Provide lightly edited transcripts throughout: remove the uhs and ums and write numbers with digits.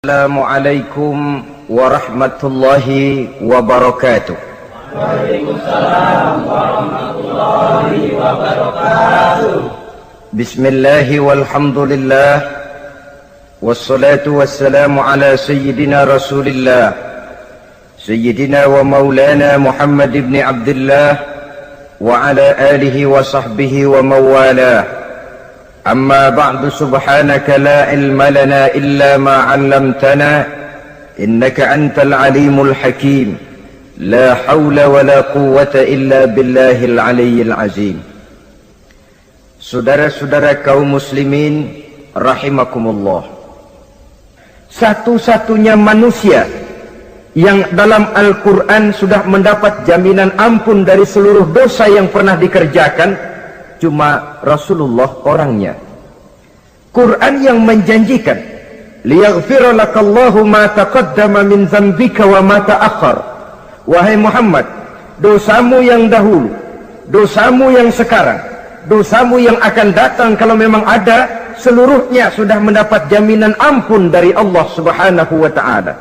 Assalamualaikum warahmatullahi wabarakatuh. Waalaikumsalam warahmatullahi wabarakatuh. Bismillahi walhamdulillah, wassalatu wassalamu ala sayyidina rasulillah, sayyidina wa maulana Muhammad ibn Abdullah wa ala alihi wa sahbihi wa mawalah. أما بعد سبحانك لا علم لنا إلا ما علمتنا إنك أنت العليم الحكيم لا حول ولا قوة إلا بالله العلي العظيم. Saudara-saudara kaum muslimin rahimakumullah, satu-satunya manusia yang dalam Al-Quran sudah mendapat jaminan ampun dari seluruh dosa yang pernah dikerjakan cuma Rasulullah orangnya. Quran yang menjanjikan liyaghfira lakallahu ma taqaddama min dzambika wa ma ta'akhkhar. Wahai Muhammad, dosamu yang dahulu, dosamu yang sekarang, dosamu yang akan datang kalau memang ada, seluruhnya sudah mendapat jaminan ampun dari Allah Subhanahu wa taala.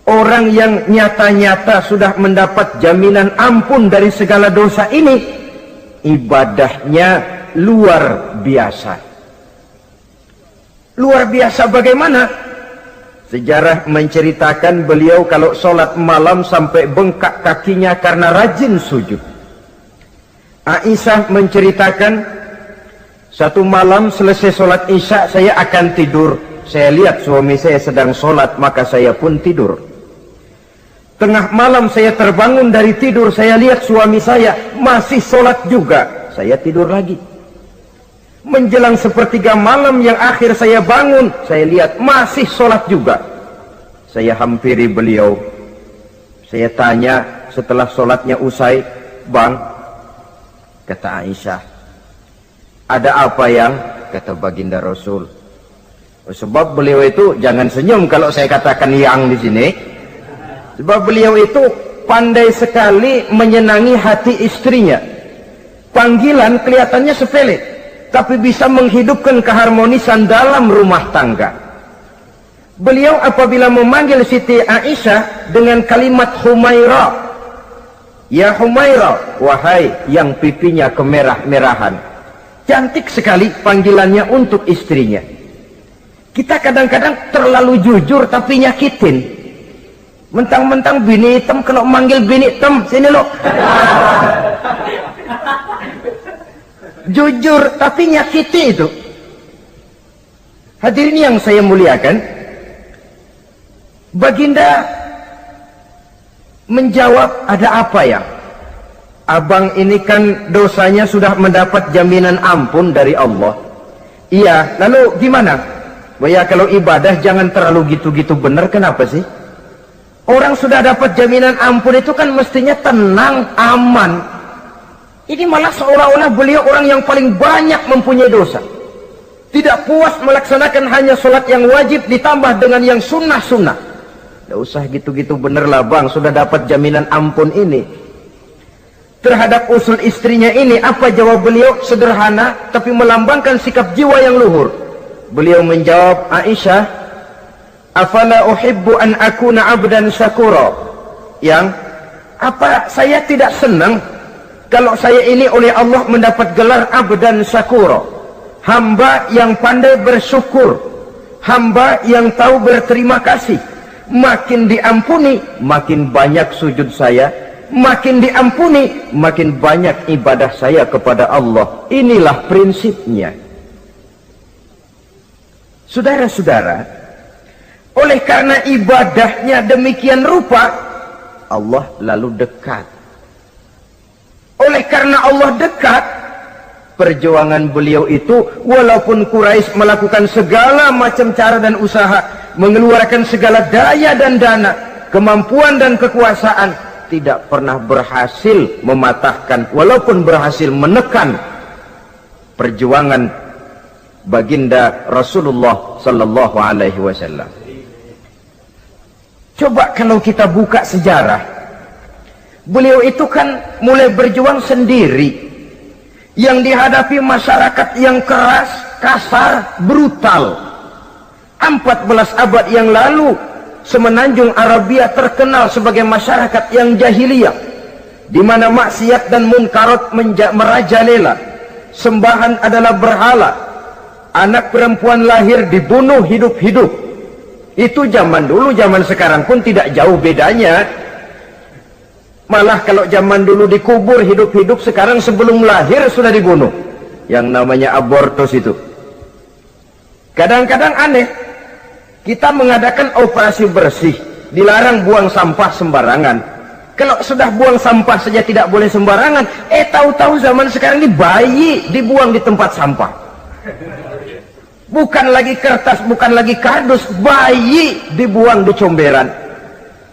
Orang yang nyata-nyata sudah mendapat jaminan ampun dari segala dosa ini, ibadahnya luar biasa. Luar biasa bagaimana? Sejarah menceritakan beliau kalau sholat malam sampai bengkak kakinya karena rajin sujud. Aisyah menceritakan, satu malam selesai sholat isya saya akan tidur. Saya lihat suami saya sedang sholat, maka saya pun tidur. Tengah malam saya terbangun dari tidur, saya lihat suami saya masih sholat juga. Saya tidur lagi. Menjelang sepertiga malam yang akhir saya bangun, saya lihat masih sholat juga. Saya hampiri beliau. Saya tanya setelah sholatnya usai, "Bang," kata Aisyah, "ada apa yang?" Kata baginda Rasul. Sebab beliau itu, jangan senyum kalau saya katakan yang di sini. Sebab beliau itu pandai sekali menyenangi hati istrinya. Panggilan kelihatannya sepele, tapi bisa menghidupkan keharmonisan dalam rumah tangga. Beliau apabila memanggil Siti Aisyah dengan kalimat Humaira, "Ya Humaira," wahai yang pipinya kemerah-merahan. Cantik sekali panggilannya untuk istrinya. Kita kadang-kadang terlalu jujur tapi nyakitin. Mentang-mentang bini hitam, kalau manggil bini hitam, sini lo. Jujur tapi nyakiti itu. Hadirin yang saya muliakan, baginda menjawab, "Ada apa ya? Abang ini kan dosanya sudah mendapat jaminan ampun dari Allah." "Iya, lalu gimana?" "Ya kalau ibadah jangan terlalu gitu-gitu benar, kenapa sih? Orang sudah dapat jaminan ampun itu kan mestinya tenang, aman. Ini malah seolah-olah beliau orang yang paling banyak mempunyai dosa. Tidak puas melaksanakan hanya sholat yang wajib ditambah dengan yang sunnah-sunnah. Tidak usah gitu-gitu bener lah bang, sudah dapat jaminan ampun ini." Terhadap usul istrinya ini, apa jawab beliau? Sederhana tapi melambangkan sikap jiwa yang luhur. Beliau menjawab, "Aisyah, afala uhibbu an akuna abdan syakura." Yang apa saya tidak senang kalau saya ini oleh Allah mendapat gelar abdan syakura, hamba yang pandai bersyukur, hamba yang tahu berterima kasih. Makin diampuni, makin banyak sujud saya, makin diampuni, makin banyak ibadah saya kepada Allah. Inilah prinsipnya. Saudara-saudara, oleh karena ibadahnya demikian rupa, Allah lalu dekat. Oleh karena Allah dekat, perjuangan beliau itu, walaupun Quraisy melakukan segala macam cara dan usaha, mengeluarkan segala daya dan dana, kemampuan dan kekuasaan, tidak pernah berhasil mematahkan, walaupun berhasil menekan perjuangan baginda Rasulullah sallallahu alaihi wasallam. Coba kalau kita buka sejarah, beliau itu kan mulai berjuang sendiri, yang dihadapi masyarakat yang keras, kasar, brutal. 14 abad yang lalu, semenanjung Arabia terkenal sebagai masyarakat yang jahiliyah, di mana maksiat dan munkarat merajalela. Sembahan adalah berhala. Anak perempuan lahir dibunuh hidup-hidup. Itu zaman dulu, zaman sekarang pun tidak jauh bedanya. Malah kalau zaman dulu dikubur hidup-hidup, sekarang sebelum lahir sudah dibunuh. Yang namanya abortus itu. Kadang-kadang aneh, kita mengadakan operasi bersih, dilarang buang sampah sembarangan. Kalau sudah buang sampah saja tidak boleh sembarangan, tahu-tahu zaman sekarang ini bayi dibuang di tempat sampah. Bukan lagi kertas, bukan lagi kardus, bayi dibuang di comberan.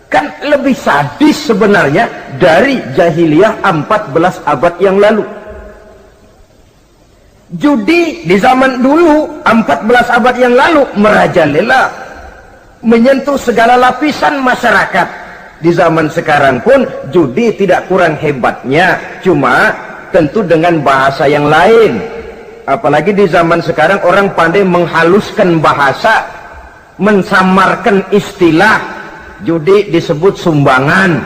Kan lebih sadis sebenarnya dari jahiliyah 14 abad yang lalu. Judi di zaman dulu 14 abad yang lalu merajalela, menyentuh segala lapisan masyarakat. Di zaman sekarang pun judi tidak kurang hebatnya, cuma tentu dengan bahasa yang lain. Apalagi di zaman sekarang orang pandai menghaluskan bahasa, mensamarkan istilah. Judi disebut sumbangan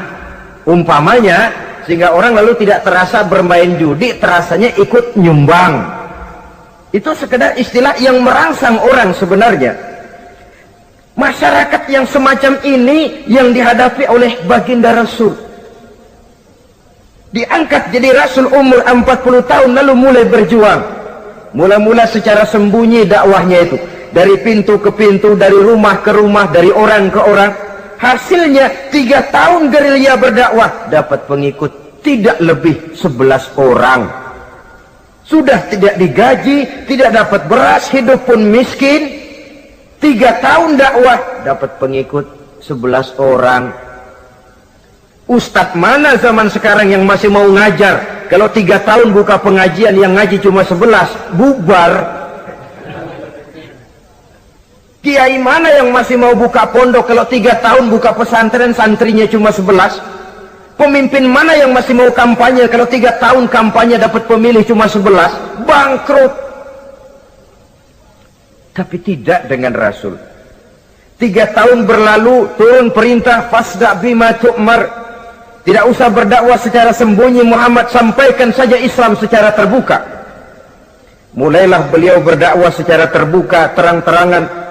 umpamanya, sehingga orang lalu tidak terasa bermain judi, terasanya ikut nyumbang. Itu sekedar istilah yang merangsang orang sebenarnya. Masyarakat yang semacam ini yang dihadapi oleh baginda Rasul. Diangkat jadi Rasul umur 40 tahun lalu mulai berjuang. Mula-mula secara sembunyi dakwahnya itu. Dari pintu ke pintu, dari rumah ke rumah, dari orang ke orang. Hasilnya 3 tahun gerilya berdakwah, dapat pengikut tidak lebih 11 orang. Sudah tidak digaji, tidak dapat beras, hidup pun miskin. 3 tahun dakwah, dapat pengikut 11 orang. Ustadz mana zaman sekarang yang masih mau ngajar? Kalau 3 tahun buka pengajian, yang ngaji cuma 11, bubar. Kiai mana yang masih mau buka pondok? Kalau 3 tahun buka pesantren, santrinya cuma 11. Pemimpin mana yang masih mau kampanye? Kalau 3 tahun kampanye dapat pemilih cuma 11, bangkrut. Tapi tidak dengan Rasul. 3 tahun berlalu, turun perintah fasda bima tu'mar. Tidak usah berdakwah secara sembunyi, Muhammad sampaikan saja Islam secara terbuka. Mulailah beliau berdakwah secara terbuka, terang-terangan.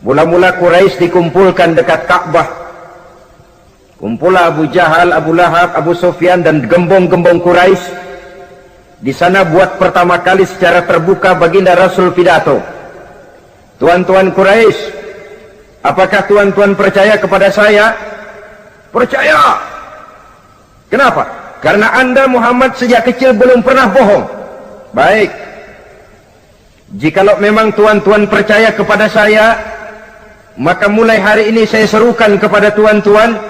Mula-mula Quraisy dikumpulkan dekat Ka'bah. Kumpulah Abu Jahal, Abu Lahab, Abu Sufyan dan gembong-gembong Quraisy. Di sana buat pertama kali secara terbuka baginda Rasul pidato. Tuan-tuan Quraisy, apakah tuan-tuan percaya kepada saya? Percaya. Kenapa? Karena Anda Muhammad sejak kecil belum pernah bohong. Baik. Jikalau memang tuan-tuan percaya kepada saya, maka mulai hari ini saya serukan kepada tuan-tuan,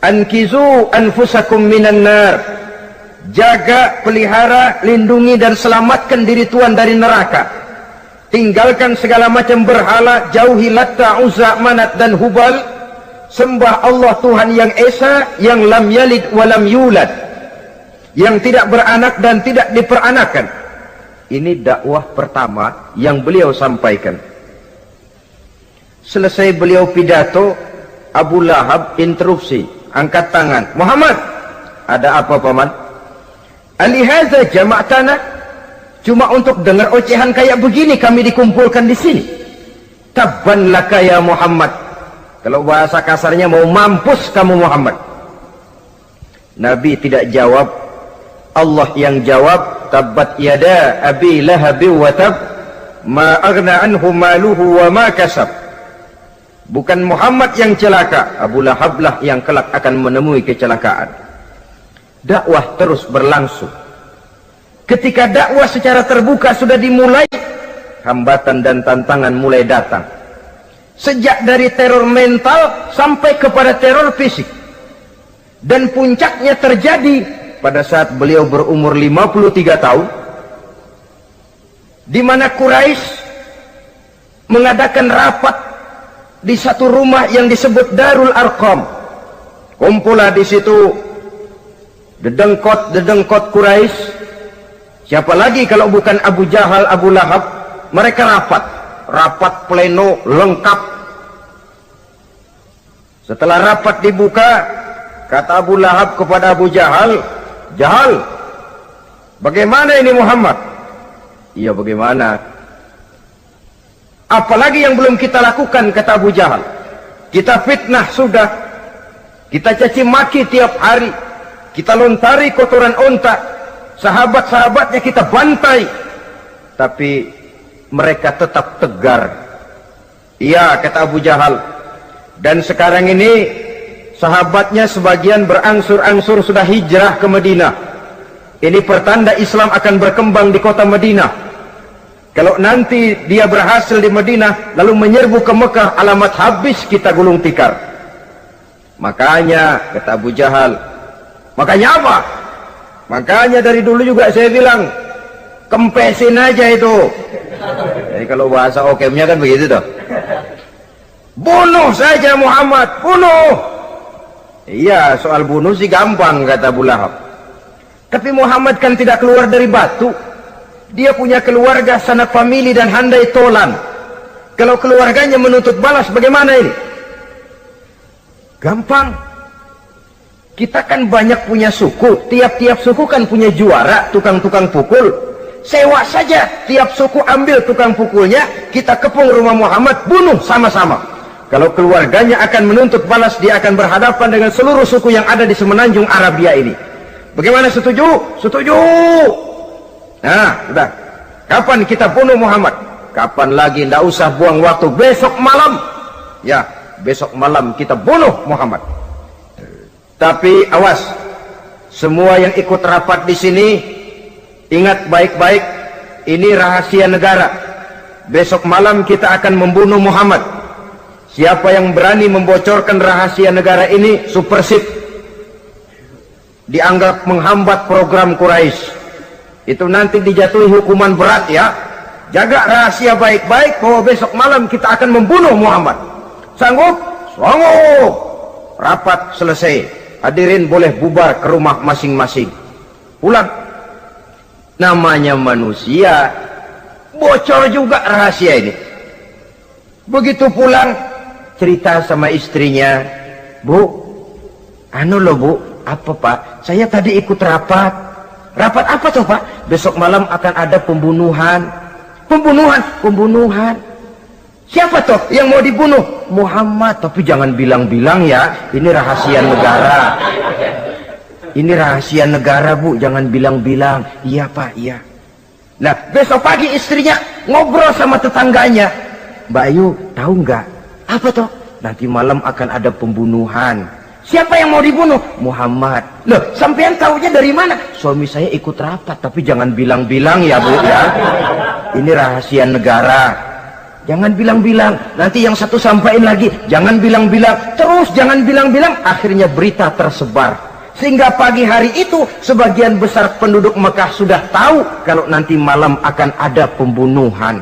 ankizu anfusakum minan nar. Jaga, pelihara, lindungi dan selamatkan diri tuan dari neraka. Tinggalkan segala macam berhala, jauhi Latta, Uzza, Manat dan Hubal. Sembah Allah Tuhan yang Esa, yang lam yalid walam yulad, yang tidak beranak dan tidak diperanakan. Ini dakwah pertama yang beliau sampaikan. Selesai beliau pidato, Abu Lahab interupsi, angkat tangan. Muhammad, ada apa paman? Alihaza jama'tana? Cuma untuk dengar ocehan kayak begini kami dikumpulkan di sini. Tabban laka ya Muhammad. Kalau bahasa kasarnya, mau mampus kamu Muhammad. Nabi tidak jawab, Allah yang jawab. Tabbat yada abi lahabi wa tab, ma aghna anhu maluhu wa ma kasab. Bukan Muhammad yang celaka, Abu Lahab lah yang kelak akan menemui kecelakaan. Dakwah terus berlangsung. Ketika dakwah secara terbuka sudah dimulai, hambatan dan tantangan mulai datang. Sejak dari teror mental sampai kepada teror fisik. Dan puncaknya terjadi pada saat beliau berumur 53 tahun, di mana Quraisy mengadakan rapat di satu rumah yang disebut Darul Arqam. Kumpulah di situ dedengkot Quraisy. Siapa lagi kalau bukan Abu Jahal, Abu Lahab? Mereka rapat. rapat pleno lengkap. Setelah rapat dibuka, kata Abu Lahab kepada Abu Jahal, "Jahal, bagaimana ini Muhammad?" "Iya, bagaimana? Apalagi yang belum kita lakukan," kata Abu Jahal. "Kita fitnah sudah, kita caci maki tiap hari, kita lontari kotoran onta, sahabat-sahabatnya kita bantai, tapi mereka tetap tegar." "Iya," kata Abu Jahal, "dan sekarang ini sahabatnya sebagian berangsur-angsur sudah hijrah ke Madinah. Ini pertanda Islam akan berkembang di kota Madinah. Kalau nanti dia berhasil di Madinah lalu menyerbu ke Mekah, alamat habis kita gulung tikar." "Makanya," kata Abu Jahal. "Makanya apa?" "Makanya dari dulu juga saya bilang, kempesin aja itu." Jadi kalau bahasa okemnya kan begitu toh. "Bunuh saja Muhammad, bunuh." "Iya, soal bunuh sih gampang," kata Abu Lahab. "Tapi Muhammad kan tidak keluar dari batu. Dia punya keluarga, sanak famili dan handai tolan. Kalau keluarganya menuntut balas, bagaimana ini?" "Gampang. Kita kan banyak punya suku. Tiap-tiap suku kan punya juara, tukang-tukang pukul. Sewa saja, tiap suku ambil tukang pukulnya, kita kepung rumah Muhammad, bunuh sama-sama. Kalau keluarganya akan menuntut balas, dia akan berhadapan dengan seluruh suku yang ada di semenanjung Arabia ini. Bagaimana, setuju?" "Setuju." "Nah, sudah. Kapan kita bunuh Muhammad?" "Kapan lagi, tidak usah buang waktu. Besok malam." "Ya, besok malam kita bunuh Muhammad. Tapi awas, semua yang ikut rapat di sini, ingat baik-baik, ini rahasia negara. Besok malam kita akan membunuh Muhammad. Siapa yang berani membocorkan rahasia negara ini, supersip, dianggap menghambat program Quraisy. Itu nanti dijatuhi hukuman berat ya. Jaga rahasia baik-baik bahwa besok malam kita akan membunuh Muhammad. Sanggup?" "Sanggup." Rapat selesai. Hadirin boleh bubar ke rumah masing-masing. Pulang. Namanya manusia, bocor juga rahasia ini. Begitu pulang, cerita sama istrinya, "Bu, anu loh Bu." "Apa Pak?" "Saya tadi ikut rapat." "Rapat apa tuh Pak?" "Besok malam akan ada pembunuhan." "Pembunuhan?" "Pembunuhan." "Siapa toh yang mau dibunuh?" "Muhammad." "Tapi jangan bilang-bilang ya, ini rahasia negara." "Ini rahasia negara Bu, jangan bilang-bilang." "Iya Pak, iya." Nah, besok pagi istrinya ngobrol sama tetangganya, "Mbak Ayu, tahu nggak?" "Apa toh?" "Nanti malam akan ada pembunuhan." "Siapa yang mau dibunuh?" "Muhammad." "Loh, sampean tahunya dari mana?" "Suami saya ikut rapat." "Tapi jangan bilang-bilang ya Bu ya, ini rahasia negara. Jangan bilang-bilang." Nanti yang satu sampaikan lagi, "Jangan bilang-bilang." Terus jangan bilang-bilang, akhirnya berita tersebar. Sehingga pagi hari itu sebagian besar penduduk Mekah sudah tahu kalau nanti malam akan ada pembunuhan.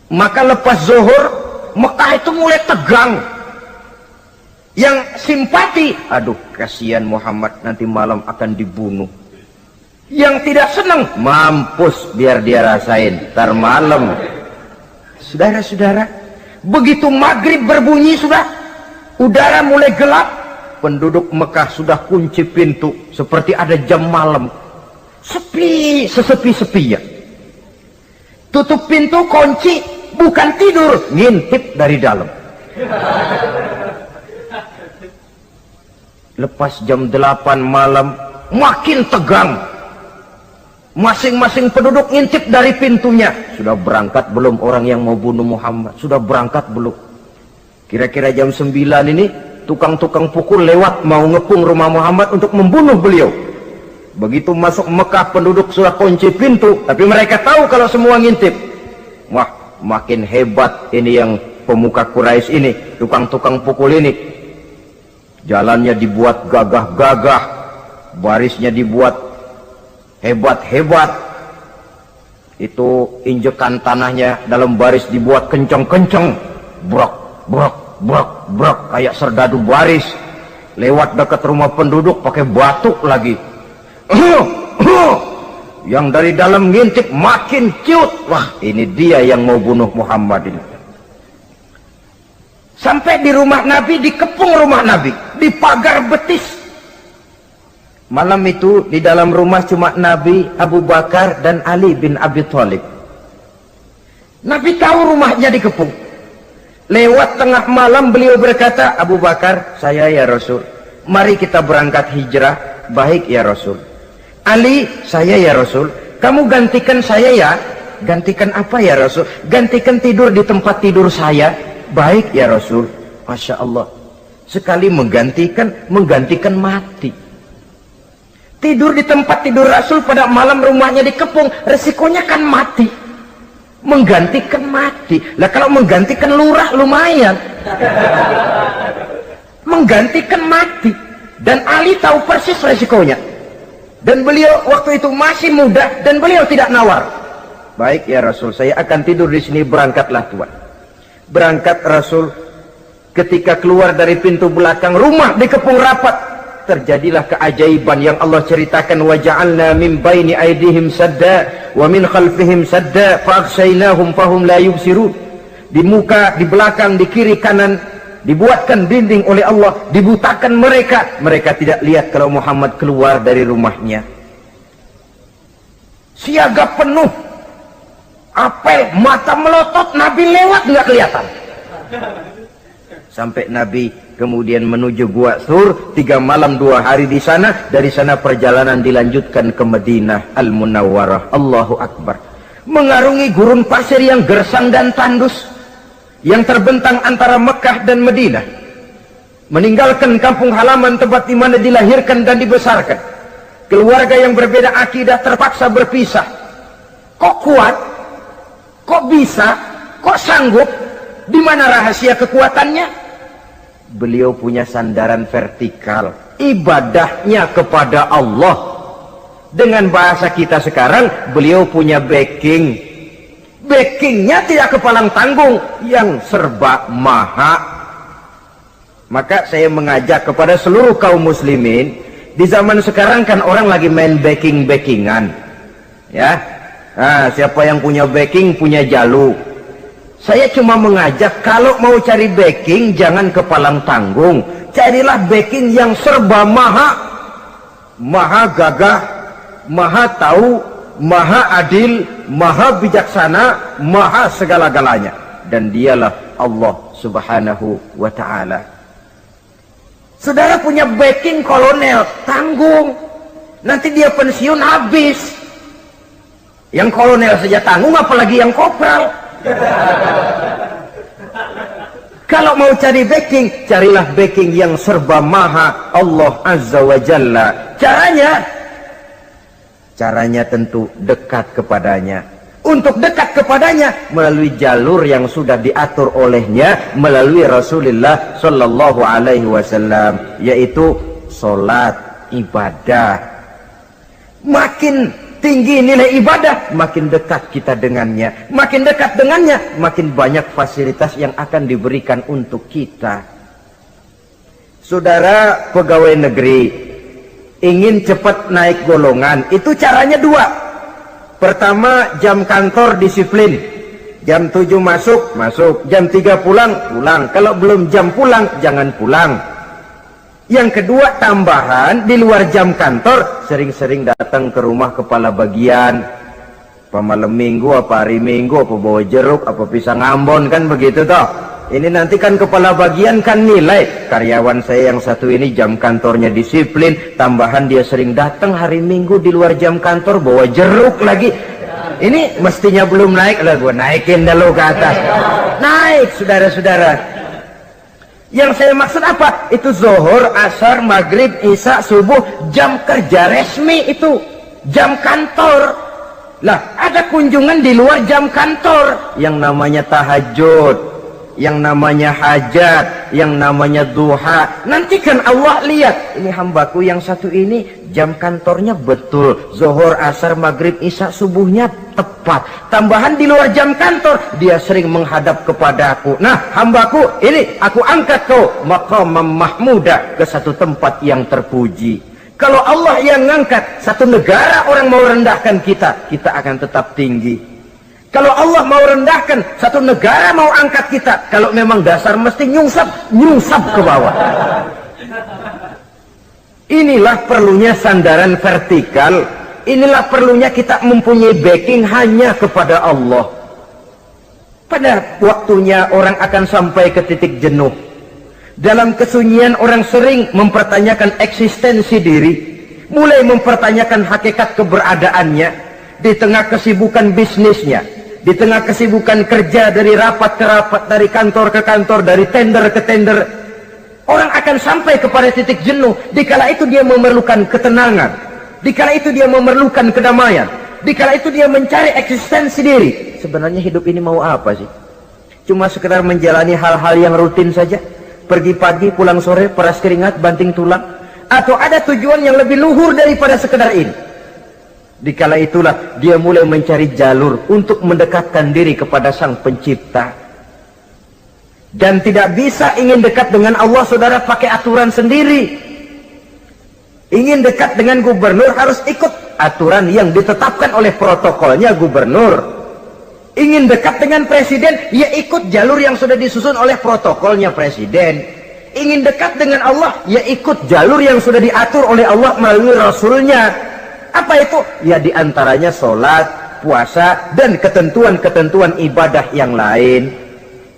Maka lepas zuhur, Mekah itu mulai tegang. Yang simpati, "Aduh, kasihan Muhammad, nanti malam akan dibunuh." Yang tidak senang, "Mampus, biar dia rasain, ntar malam." Saudara-saudara, begitu maghrib berbunyi sudah, udara mulai gelap, penduduk Mekah sudah kunci pintu seperti ada jam malam. Sepi, sesepi-sepinya. Tutup pintu, kunci, bukan tidur, ngintip dari dalam. Lepas jam 8 malam, makin tegang. Masing-masing penduduk ngintip dari pintunya. Sudah berangkat belum orang yang mau bunuh Muhammad? Sudah berangkat belum? Kira-kira jam 9 ini, tukang-tukang pukul lewat mau ngepung rumah Muhammad untuk membunuh beliau. Begitu masuk Mekah, penduduk sudah kunci pintu, tapi mereka tahu kalau semua ngintip. Wah, makin hebat ini yang pemuka Quraisy ini, tukang-tukang pukul ini. Jalannya dibuat gagah-gagah, barisnya dibuat hebat-hebat. Itu injekan tanahnya dalam baris dibuat kenceng-kenceng, brok, brok, brok, brok, kayak serdadu baris. Lewat dekat rumah penduduk pakai batuk lagi. Yang dari dalam ngintip makin ciut. Wah, ini dia yang mau bunuh Muhammad ini. Sampai di rumah Nabi, dikepung rumah Nabi, di pagar betis. Malam itu di dalam rumah cuma Nabi, Abu Bakar dan Ali bin Abi Thalib. Nabi tahu rumahnya dikepung. Lewat tengah malam beliau berkata, Abu Bakar, saya ya Rasul, mari kita berangkat hijrah. Baik ya Rasul. Ali, saya ya Rasul. Kamu gantikan saya ya. Gantikan apa ya Rasul? Gantikan tidur di tempat tidur saya. Baik ya Rasul. Masya Allah. Sekali menggantikan mati. Tidur di tempat tidur Rasul pada malam rumahnya dikepung, resikonya kan mati. Menggantikan mati. Lah kalau menggantikan lurah lumayan. Menggantikan mati. Dan Ali tahu persis resikonya. Dan beliau waktu itu masih muda dan beliau tidak nawar. Baik ya Rasul, saya akan tidur di sini, berangkatlah Tuhan. Berangkat Rasul, ketika keluar dari pintu belakang rumah dikepung rapat, terjadilah keajaiban yang Allah ceritakan, wa ja'alna min baini aydihim sadda wa min khalfihim sadda fa aghshaynahum fahum la yubsirun. Di muka, di belakang, di kiri kanan dibuatkan dinding oleh Allah, dibutakan mereka tidak lihat kalau Muhammad keluar dari rumahnya. Siaga penuh, apel, mata melotot, Nabi lewat nggak kelihatan. Sampai Nabi kemudian menuju Gua Sur, 3 malam 2 hari di sana. Dari sana perjalanan dilanjutkan ke Madinah Al-Munawwarah. Allahu Akbar. Mengarungi gurun pasir yang gersang dan tandus, yang terbentang antara Mekah dan Madinah, meninggalkan kampung halaman tempat di mana dilahirkan dan dibesarkan. Keluarga yang berbeda akidah terpaksa berpisah. Kok kuat? Kok bisa? Kok sanggup? Di mana rahasia kekuatannya? Beliau punya sandaran vertikal, ibadahnya kepada Allah. Dengan bahasa kita sekarang, beliau punya backing. Backingnya tidak kepalang tanggung, yang serba maha. Maka saya mengajak kepada seluruh kaum muslimin, di zaman sekarang kan orang lagi main backingan, ya. Nah, siapa yang punya backing punya jalu. Saya cuma mengajak, kalau mau cari backing jangan kepalang tanggung, carilah backing yang serba maha, maha gagah, maha tahu, maha adil, maha bijaksana, maha segala-galanya. Dan dialah Allah subhanahu wa ta'ala. Saudara punya backing kolonel, tanggung. Nanti dia pensiun habis. Yang kolonel saja tanggung, apalagi yang kopral. Kalau mau cari backing, carilah backing yang serba maha, Allah azza wa jalla. Caranya tentu dekat kepadanya. Untuk dekat kepadanya melalui jalur yang sudah diatur olehnya, melalui Rasulullah Sallallahu Alaihi Wasallam, yaitu solat, ibadah. Makin tinggi nilai ibadah, makin dekat kita dengannya. Makin dekat dengannya, makin banyak fasilitas yang akan diberikan untuk kita. Saudara pegawai negeri ingin cepat naik golongan, itu caranya 2. Pertama, jam kantor disiplin. Jam 7 masuk, jam 3 pulang. Kalau belum jam pulang, jangan pulang. Yang kedua, tambahan di luar jam kantor, sering-sering datang ke rumah kepala bagian. Apa malam minggu, apa hari minggu, apa bawa jeruk, apa pisang Ambon, kan begitu toh. Ini nanti kan kepala bagian kan nilai, karyawan saya yang satu ini jam kantornya disiplin, tambahan dia sering datang hari Minggu di luar jam kantor bawa jeruk lagi. Ini mestinya belum naik, lah gua naikin dulu ke atas. Naik, saudara-saudara. Yang saya maksud apa? Itu zuhur, asar, maghrib, isya, subuh, jam kerja resmi itu, jam kantor. Lah, ada kunjungan di luar jam kantor yang namanya tahajud, yang namanya hajat, yang namanya duha. Nanti kan Allah lihat, ini hambaku yang satu ini jam kantornya betul, zuhur, asar, maghrib, isya, subuhnya tepat. Tambahan di luar jam kantor, dia sering menghadap kepadaku. Nah, hambaku ini aku angkat kau maqamam mahmuda, ke satu tempat yang terpuji. Kalau Allah yang ngangkat, satu negara orang mau rendahkan kita, kita akan tetap tinggi. Kalau Allah mau rendahkan, satu negara mau angkat kita, kalau memang dasar mesti nyungsap ke bawah. Inilah perlunya sandaran vertikal. Inilah perlunya kita mempunyai backing hanya kepada Allah. Pada waktunya orang akan sampai ke titik jenuh. Dalam kesunyian orang sering mempertanyakan eksistensi diri, mulai mempertanyakan hakikat keberadaannya di tengah kesibukan bisnisnya, di tengah kesibukan kerja dari rapat ke rapat, dari kantor ke kantor, dari tender ke tender. Orang akan sampai kepada titik jenuh. Dikala itu dia memerlukan ketenangan, dikala itu dia memerlukan kedamaian, dikala itu dia mencari eksistensi diri. Sebenarnya hidup ini mau apa sih? Cuma sekedar menjalani hal-hal yang rutin saja, pergi pagi pulang sore, peras keringat banting tulang, atau ada tujuan yang lebih luhur daripada sekedar ini? Dikala itulah dia mulai mencari jalur untuk mendekatkan diri kepada Sang Pencipta. Dan tidak bisa ingin dekat dengan Allah, saudara, pakai aturan sendiri. Ingin dekat dengan gubernur harus ikut aturan yang ditetapkan oleh protokolnya gubernur. Ingin dekat dengan presiden, ya ikut jalur yang sudah disusun oleh protokolnya presiden. Ingin dekat dengan Allah, ya ikut jalur yang sudah diatur oleh Allah melalui Rasulnya. Apa itu? Ya diantaranya sholat, puasa, dan ketentuan-ketentuan ibadah yang lain.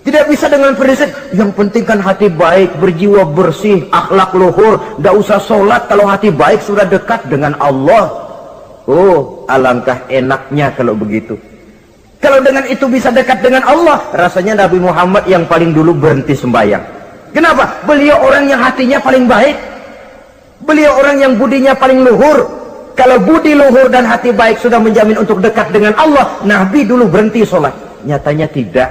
Tidak bisa dengan prinsip, yang penting kan hati baik, berjiwa bersih, akhlak luhur, tidak usah sholat kalau hati baik sudah dekat dengan Allah. Oh, alangkah enaknya kalau begitu. Kalau dengan itu bisa dekat dengan Allah, rasanya Nabi Muhammad yang paling dulu berhenti sembahyang. Kenapa? Beliau orang yang hatinya paling baik. Beliau orang yang budinya paling luhur. Kalau budi luhur dan hati baik sudah menjamin untuk dekat dengan Allah, Nabi dulu berhenti sholat. Nyatanya tidak.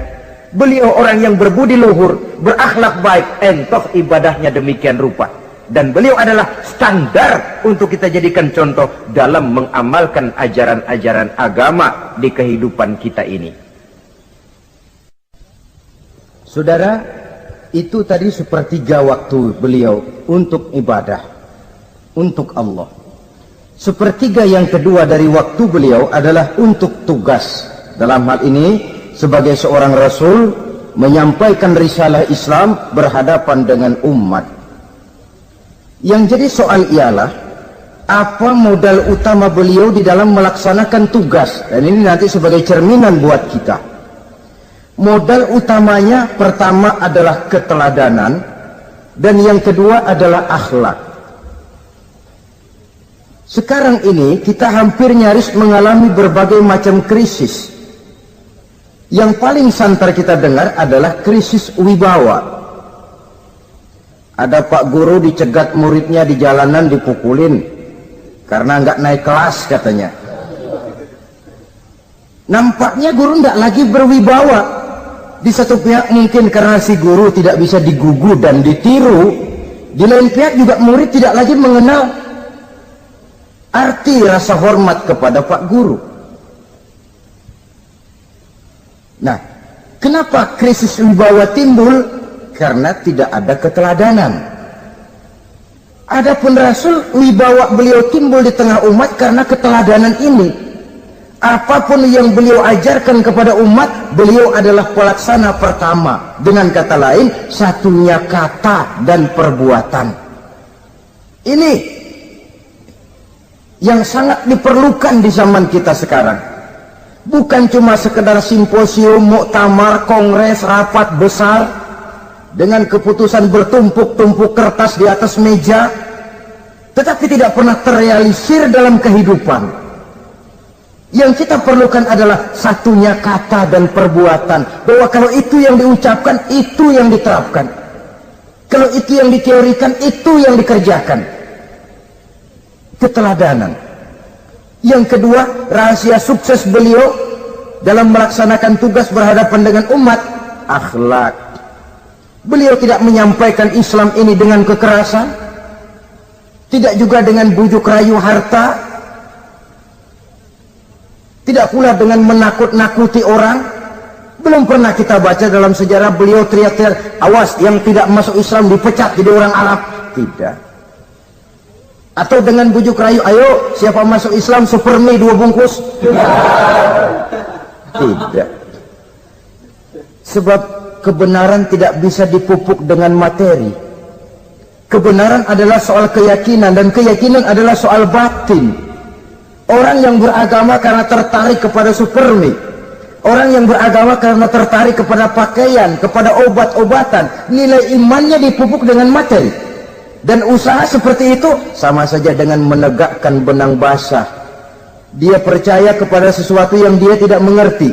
Beliau orang yang berbudi luhur, berakhlak baik, entoh ibadahnya demikian rupa. Dan beliau adalah standar untuk kita jadikan contoh dalam mengamalkan ajaran-ajaran agama di kehidupan kita ini. Saudara, itu tadi sepertiga waktu beliau untuk ibadah, untuk Allah. Sepertiga yang kedua dari waktu beliau adalah untuk tugas. Dalam hal ini, sebagai seorang Rasul, menyampaikan risalah Islam berhadapan dengan umat. Yang jadi soal ialah, apa modal utama beliau di dalam melaksanakan tugas? Dan ini nanti sebagai cerminan buat kita. Modal utamanya pertama adalah keteladanan, dan yang kedua adalah akhlak. Sekarang ini kita hampir nyaris mengalami berbagai macam krisis. Yang paling santer kita dengar adalah krisis wibawa. Ada pak guru dicegat muridnya di jalanan, dipukulin karena nggak naik kelas katanya. Nampaknya guru nggak lagi berwibawa. Di satu pihak mungkin karena si guru tidak bisa digugu dan ditiru. Di lain pihak juga murid tidak lagi mengenal arti rasa hormat kepada pak guru. Nah, kenapa krisis wibawa timbul? Karena tidak ada keteladanan. Adapun Rasul, wibawa beliau timbul di tengah umat karena keteladanan ini. Apapun yang beliau ajarkan kepada umat, beliau adalah pelaksana pertama. Dengan kata lain, satunya kata dan perbuatan. Ini yang sangat diperlukan di zaman kita sekarang. Bukan cuma sekedar simposium, muktamar, kongres, rapat besar dengan keputusan bertumpuk-tumpuk kertas di atas meja, tetapi tidak pernah terrealisir dalam kehidupan. Yang kita perlukan adalah satunya kata dan perbuatan, bahwa kalau itu yang diucapkan, itu yang diterapkan. Kalau itu yang diteorikan, itu yang dikerjakan. Keteladanan. Yang kedua, rahasia sukses beliau dalam melaksanakan tugas berhadapan dengan umat, akhlak. Beliau tidak menyampaikan Islam ini dengan kekerasan, tidak juga dengan bujuk rayu harta, tidak pula dengan menakut-nakuti orang. Belum pernah kita baca dalam sejarah beliau teriak-teriak, awas yang tidak masuk Islam dipecat jadi orang Arab. Tidak. Atau dengan bujuk rayu, ayo siapa masuk Islam super mie 2 bungkus? Tidak. Sebab kebenaran tidak bisa dipupuk dengan materi. Kebenaran adalah soal keyakinan, dan keyakinan adalah soal batin. Orang yang beragama karena tertarik kepada super mie, orang yang beragama karena tertarik kepada pakaian, kepada obat-obatan, nilai imannya dipupuk dengan materi. Dan usaha seperti itu sama saja dengan menegakkan benang basah. Dia percaya kepada sesuatu yang dia tidak mengerti.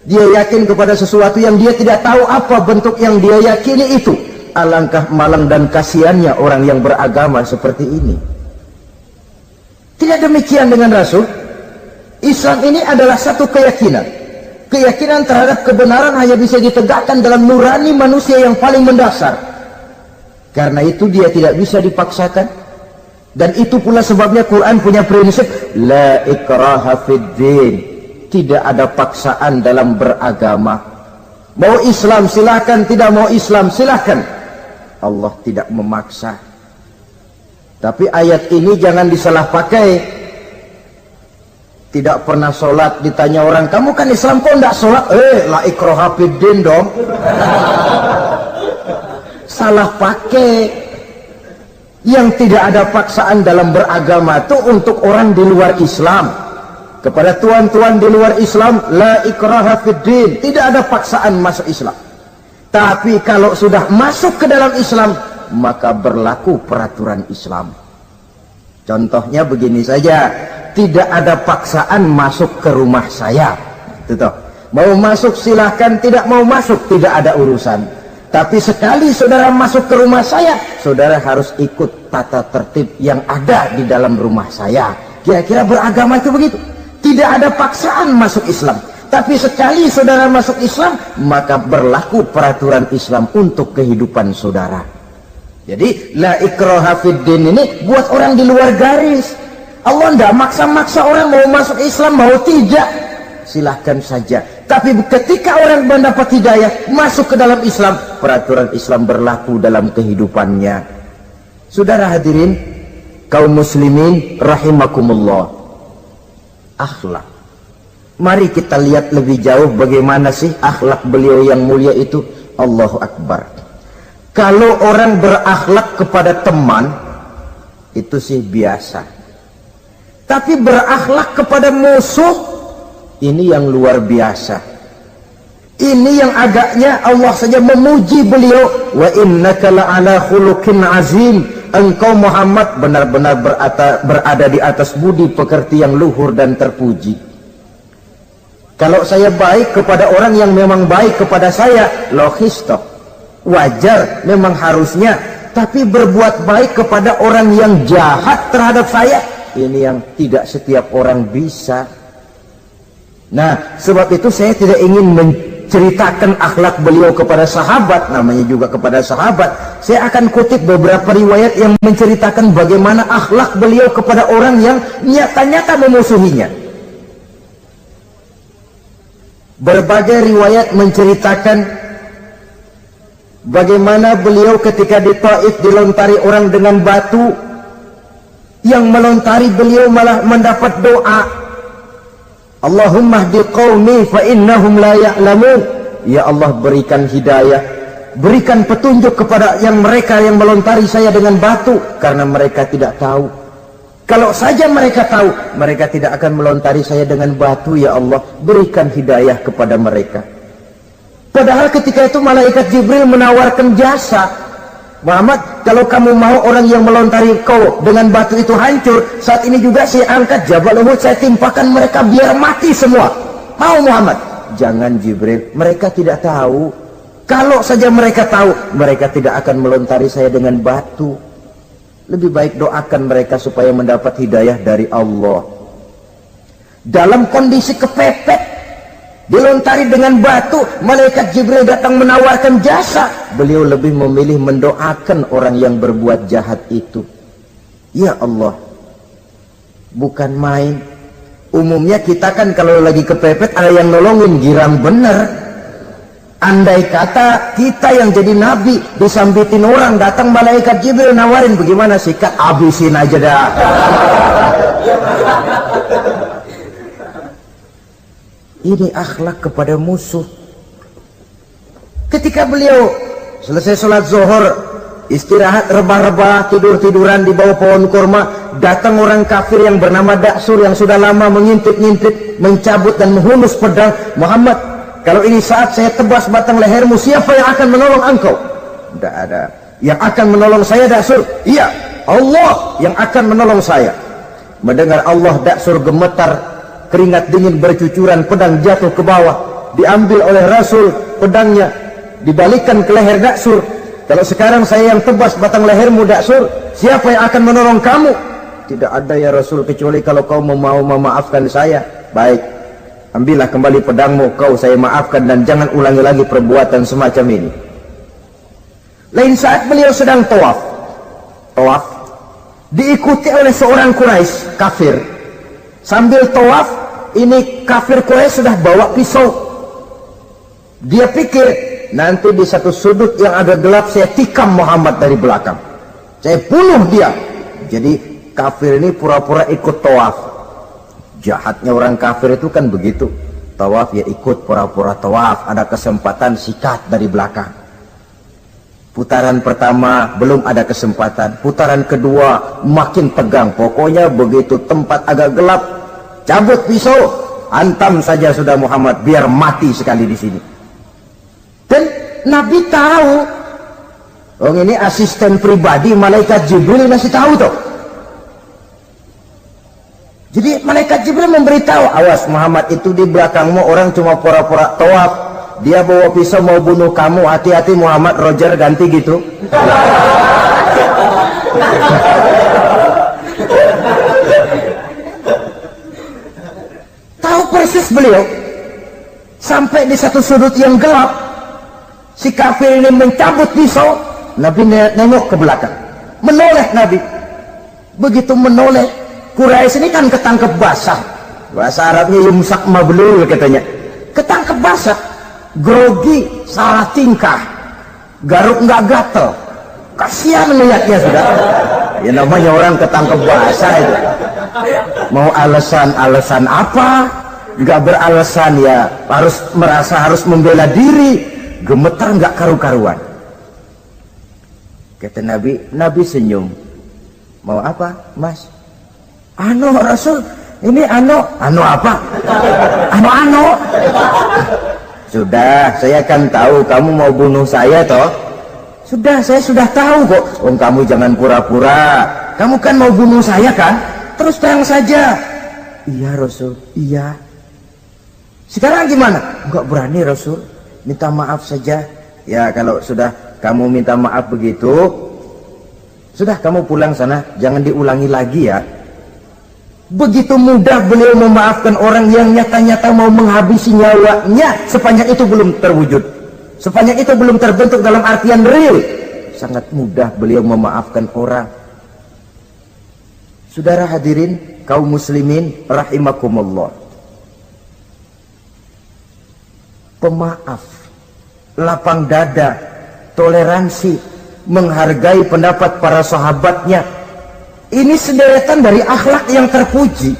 Dia yakin kepada sesuatu yang dia tidak tahu apa bentuk yang dia yakini itu. Alangkah malang dan kasihannya orang yang beragama seperti ini. Tidak demikian dengan Rasul. Islam ini adalah satu keyakinan. Keyakinan terhadap kebenaran hanya bisa ditegakkan dalam nurani manusia yang paling mendasar. Karena itu dia tidak bisa dipaksakan. Dan itu pula sebabnya Quran punya prinsip la ikraha fid din. Tidak ada paksaan dalam beragama. Mau Islam silakan, tidak mau Islam silakan. Allah tidak memaksa. Tapi ayat ini jangan disalah pakai. Tidak pernah sholat, ditanya orang, kamu kan Islam kok enggak sholat? La ikraha fid din dong. Salah pakai. Yang tidak ada paksaan dalam beragama itu untuk orang di luar Islam. Kepada tuan-tuan di luar Islam, la ikraha fid din, tidak ada paksaan masuk Islam. Tapi kalau sudah masuk ke dalam Islam, maka berlaku peraturan Islam. Contohnya begini saja, tidak ada paksaan masuk ke rumah saya. Itu toh. Mau masuk silahkan, tidak mau masuk tidak ada urusan. Tapi sekali saudara masuk ke rumah saya, saudara harus ikut tata tertib yang ada di dalam rumah saya. Kira-kira beragama itu begitu. Tidak ada paksaan masuk Islam. Tapi sekali saudara masuk Islam, maka berlaku peraturan Islam untuk kehidupan saudara. Jadi la ikraha fid din ini buat orang di luar garis. Allah tidak maksa-maksa orang mau masuk Islam, mau tidak. Silahkan saja. Tapi ketika orang mendapat hidayah masuk ke dalam Islam, peraturan Islam berlaku dalam kehidupannya. Saudara hadirin kaum muslimin rahimakumullah. Akhlak. Mari kita lihat lebih jauh bagaimana sih akhlak beliau yang mulia itu. Allahu Akbar. Kalau orang berakhlak kepada teman itu sih biasa. Tapi berakhlak kepada musuh, ini yang luar biasa. Ini yang agaknya Allah saja memuji beliau. Wa innaka la'ala khuluqin azim. Engkau Muhammad benar-benar berada di atas budi pekerti yang luhur dan terpuji. Kalau saya baik kepada orang yang memang baik kepada saya, logis toh, wajar, memang harusnya. Tapi berbuat baik kepada orang yang jahat terhadap saya, ini yang tidak setiap orang bisa. Nah, sebab itu saya tidak ingin menceritakan akhlak beliau kepada sahabat, namanya juga kepada sahabat. Saya akan kutip beberapa riwayat yang menceritakan bagaimana akhlak beliau kepada orang yang nyata-nyata memusuhinya. Berbagai riwayat menceritakan bagaimana beliau ketika di Taif dilontari orang dengan batu, yang melontari beliau malah mendapat doa, Allahumma hdi qaumi fa innahum la ya'lamun. Ya Allah, berikan hidayah, berikan petunjuk kepada mereka yang melontari saya dengan batu, karena mereka tidak tahu. Kalau saja mereka tahu, mereka tidak akan melontari saya dengan batu. Ya Allah, berikan hidayah kepada mereka. Padahal ketika itu malaikat Jibril menawarkan jasa. Muhammad, kalau kamu mau orang yang melontari kau dengan batu itu hancur, saat ini juga saya angkat Jabal Uhud, saya timpakan mereka biar mati semua. Mau Muhammad? Jangan Jibril, mereka tidak tahu. Kalau saja mereka tahu, mereka tidak akan melontari saya dengan batu. Lebih baik doakan mereka supaya mendapat hidayah dari Allah. Dalam kondisi kepepet, dilontari dengan batu, malaikat Jibril datang menawarkan jasa. Beliau lebih memilih mendoakan orang yang berbuat jahat itu. Ya Allah, bukan main. Umumnya kita kan kalau lagi kepepet ada yang nolongin, girang bener. Andai kata kita yang jadi nabi disambitin orang, datang malaikat Jibril nawarin, bagaimana sikat? Habisin aja dah. Ini akhlak kepada musuh. Ketika beliau selesai sholat zuhur, istirahat rebah-rebah, tidur-tiduran di bawah pohon kurma, datang orang kafir yang bernama Daksur yang sudah lama mengintip-ngintip, mencabut dan menghunus pedang. Muhammad, kalau ini saat saya tebas batang lehermu, siapa yang akan menolong engkau? Tidak ada. Yang akan menolong saya Daksur? Iya, Allah yang akan menolong saya. Mendengar Allah, Daksur gemetar, keringat dingin bercucuran, pedang jatuh ke bawah, diambil oleh Rasul pedangnya, dibalikkan ke leher Daksur. Kalau sekarang saya yang tebas batang lehermu Daksur, siapa yang akan menolong kamu? Tidak ada ya Rasul, kecuali kalau kau mau memaafkan saya. Baik, ambillah kembali pedangmu, kau saya maafkan, dan jangan ulangi lagi perbuatan semacam ini. Lain saat beliau sedang tawaf, diikuti oleh seorang Quraisy kafir. Sambil tawaf, ini kafir Quraisy sudah bawa pisau. Dia pikir, nanti di satu sudut yang agak gelap saya tikam Muhammad dari belakang, saya bunuh dia. Jadi kafir ini pura-pura ikut tawaf. Jahatnya orang kafir itu kan begitu, tawaf ya ikut pura-pura tawaf, ada kesempatan sikat dari belakang. Putaran pertama belum ada kesempatan, putaran kedua makin tegang. Pokoknya begitu tempat agak gelap, cabut pisau, hantam saja sudah Muhammad, biar mati sekali di sini. Dan Nabi tahu, oh ini asisten pribadi malaikat Jibril, masih tahu toh. Jadi malaikat Jibril memberitahu, awas Muhammad, itu di belakangmu orang cuma pura-pura tawaf, dia bawa pisau mau bunuh kamu, hati-hati Muhammad, Roger ganti gitu. Tahu persis beliau. Sampai di satu sudut yang gelap, si kafir ini mencabut pisau. Nabi nengok ke belakang, menoleh Nabi. Begitu menoleh, Quraisy ini kan ketangkep basah, bahasa Arabnya yumsak mablul katanya, ketangkep basah, grogi, salah tingkah, garuk nggak gatel, kasihan melihatnya sudah. Ya namanya orang ketangkep basah itu, mau alasan apa? Nggak beralasan ya, harus merasa harus membela diri, gemetar nggak karu-karuan. Kata Nabi senyum. Mau apa, Mas? Ano Rasul, ini ano apa? Ano. Sudah, saya kan tahu kamu mau bunuh saya toh. Sudah, saya sudah tahu kok. Kamu jangan pura-pura. Kamu kan mau bunuh saya kan? Terus terang saja. Iya Rasul, iya. Sekarang gimana? Enggak berani Rasul. Minta maaf saja. Ya kalau sudah kamu minta maaf begitu, sudah kamu pulang sana, jangan diulangi lagi ya. Begitu mudah beliau memaafkan orang yang nyata-nyata mau menghabisi nyawanya, sepanjang itu belum terwujud, sepanjang itu belum terbentuk dalam artian real. Sangat mudah beliau memaafkan orang. Saudara hadirin kaum muslimin rahimakumullah, pemaaf, lapang dada, toleransi, menghargai pendapat para sahabatnya, ini sederetan dari akhlak yang terpuji.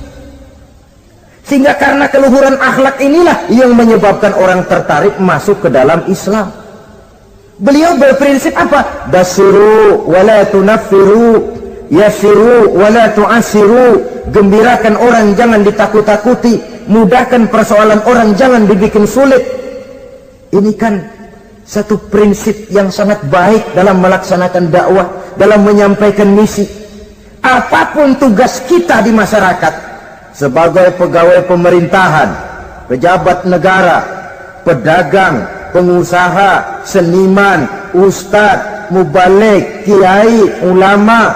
Sehingga karena keluhuran akhlak inilah yang menyebabkan orang tertarik masuk ke dalam Islam. Beliau berprinsip apa? Basiru wala tunaffiru, yasiru wala tu'asiru. Gembirakan orang, jangan ditakut-takuti. Mudahkan persoalan orang, jangan dibikin sulit. Ini kan satu prinsip yang sangat baik dalam melaksanakan dakwah, dalam menyampaikan misi. Apapun tugas kita di masyarakat, sebagai pegawai pemerintahan, pejabat negara, pedagang, pengusaha, seniman, ustadz, mubaligh, kiai, ulama,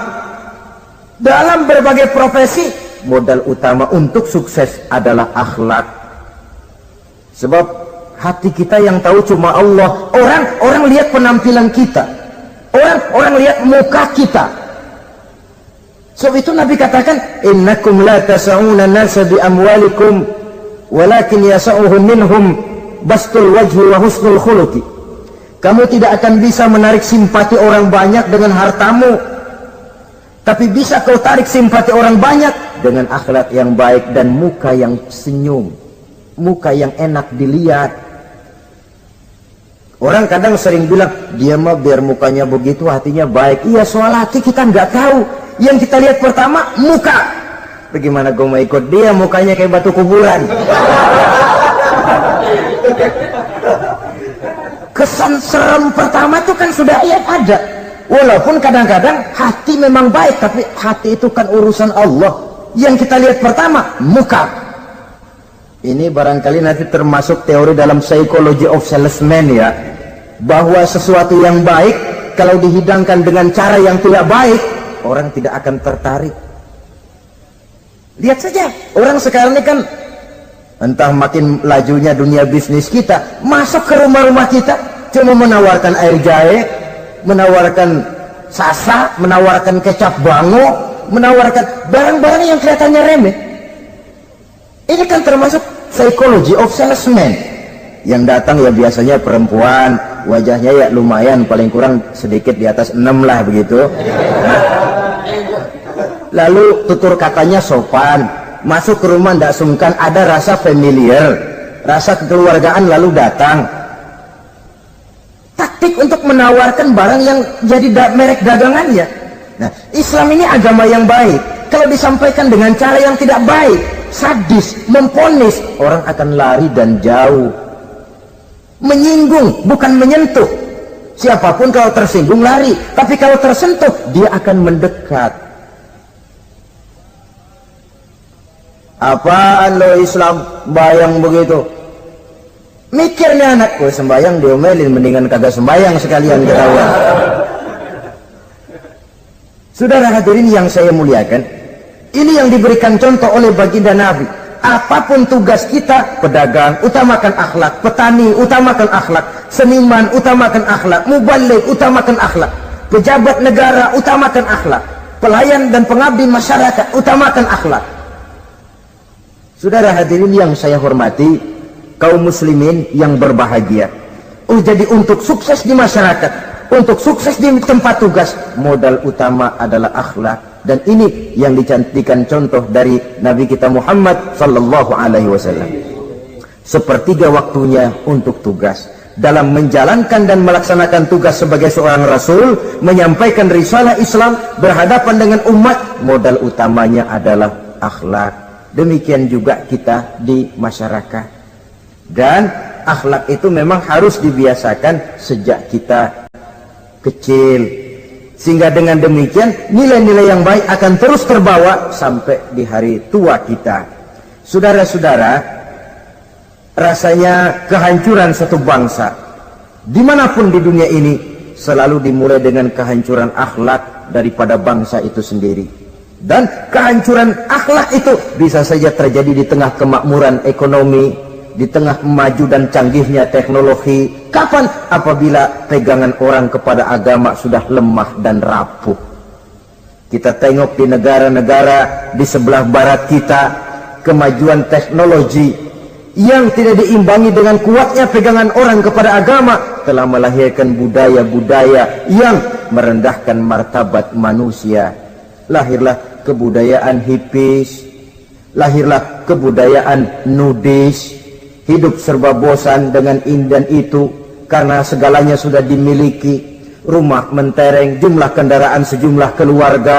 dalam berbagai profesi, modal utama untuk sukses adalah akhlak. Sebab hati kita yang tahu cuma Allah. Orang lihat penampilan kita, orang lihat muka kita. Sebab itu Nabi katakan, innakum la tas'una nasa bi amwalikum walakin yas'uhum minhum bastul wajhi wa husnul khuluqi. Kamu tidak akan bisa menarik simpati orang banyak dengan hartamu, tapi bisa kau tarik simpati orang banyak dengan akhlak yang baik dan muka yang senyum, muka yang enak dilihat. Orang kadang sering bilang, dia mah biar mukanya begitu hatinya baik. Iya, soal hati kita nggak tahu. Yang kita lihat pertama muka. Bagaimana gue mau ikut dia, mukanya kayak batu kuburan. Kesan serem pertama itu kan sudah ada. Walaupun kadang-kadang hati memang baik, tapi hati itu kan urusan Allah. Yang kita lihat pertama muka. Ini barangkali nanti termasuk teori dalam psychology of salesman ya, bahwa sesuatu yang baik kalau dihidangkan dengan cara yang tidak baik, orang tidak akan tertarik. Lihat saja orang sekarang ini kan, entah makin lajunya dunia bisnis kita, masuk ke rumah-rumah kita cuma menawarkan air jahe, menawarkan sasa, menawarkan kecap bango, menawarkan barang-barang yang kelihatannya remeh. Ini kan termasuk psychology of salesman. Yang datang ya biasanya perempuan, wajahnya ya lumayan, paling kurang sedikit di atas 6 lah begitu. Lalu tutur katanya sopan, masuk ke rumah tidak sungkan, ada rasa familiar, rasa kekeluargaan, lalu datang. Taktik untuk menawarkan barang yang jadi merek dagangannya. Nah, Islam ini agama yang baik. Kalau disampaikan dengan cara yang tidak baik, sadis, memponis, orang akan lari dan jauh. Menyinggung, bukan menyentuh. Siapapun kalau tersinggung lari, tapi kalau tersentuh dia akan mendekat. Apaan lo Islam bayang begitu? Mikirnya anak, gue sembayang diomelin, mendingan kagak sembayang sekalian ketahuan. Saudara hadirin yang saya muliakan, ini yang diberikan contoh oleh baginda Nabi. Apapun tugas kita, pedagang utamakan akhlak, petani utamakan akhlak, seniman utamakan akhlak, mubaligh utamakan akhlak, pejabat negara utamakan akhlak, pelayan dan pengabdi masyarakat utamakan akhlak. Saudara hadirin yang saya hormati, kaum muslimin yang berbahagia. Jadi untuk sukses di masyarakat, untuk sukses di tempat tugas, modal utama adalah akhlak. Dan ini yang dicantikan contoh dari Nabi kita Muhammad sallallahu alaihi wasallam. Sepertiga waktunya untuk tugas. Dalam menjalankan dan melaksanakan tugas sebagai seorang rasul, menyampaikan risalah Islam, berhadapan dengan umat, modal utamanya adalah akhlak. Demikian juga kita di masyarakat. Dan akhlak itu memang harus dibiasakan sejak kita kecil, sehingga dengan demikian nilai-nilai yang baik akan terus terbawa sampai di hari tua kita. Saudara-saudara, rasanya kehancuran satu bangsa dimanapun di dunia ini selalu dimulai dengan kehancuran akhlak daripada bangsa itu sendiri. Dan kehancuran akhlak itu bisa saja terjadi di tengah kemakmuran ekonomi, di tengah maju dan canggihnya teknologi. Kapan? Apabila pegangan orang kepada agama sudah lemah dan rapuh. Kita tengok di negara-negara di sebelah barat kita, kemajuan teknologi yang tidak diimbangi dengan kuatnya pegangan orang kepada agama telah melahirkan budaya-budaya yang merendahkan martabat manusia. Lahirlah kebudayaan hippies, lahirlah kebudayaan nudis, hidup serba bosan dengan ini dan itu karena segalanya sudah dimiliki, rumah mentereng, jumlah kendaraan sejumlah keluarga,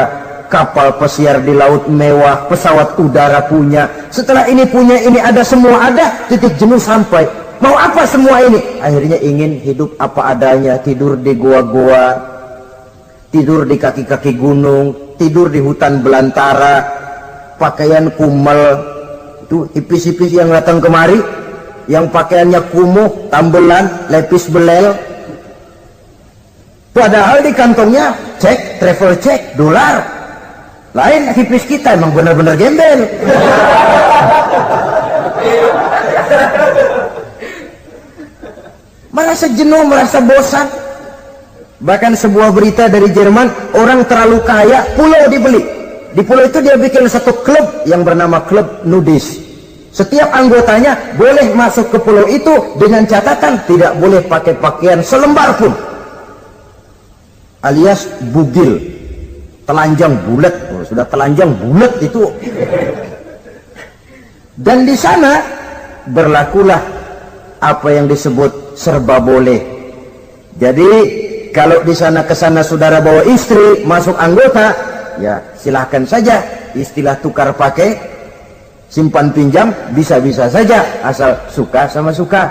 kapal pesiar di laut mewah, pesawat udara punya, setelah ini punya ini ada, semua ada, titik jenuh sampai. Mau apa semua ini? Akhirnya ingin hidup apa adanya, tidur di goa-goa, tidur di kaki-kaki gunung, tidur di hutan belantara, pakaian kumel. Itu hipis-hipis yang datang kemari, yang pakaiannya kumuh, tambelan, lepis belel, padahal di kantongnya cek, travel cek, dolar. Lain hipis kita, emang benar-benar gembel. Merasa jenuh, merasa bosan. Bahkan sebuah berita dari Jerman, orang terlalu kaya, pulau dibeli. Di pulau itu dia bikin satu klub yang bernama klub nudis. Setiap anggotanya boleh masuk ke pulau itu dengan catatan tidak boleh pakai pakaian selembar pun, alias bugil, telanjang bulat. Sudah telanjang bulat itu. Dan di sana berlakulah apa yang disebut serba boleh. Jadi kalau di sana ke sana saudara bawa istri masuk anggota, ya silahkan saja, istilah tukar pakai, simpan pinjam bisa-bisa saja, asal suka sama suka.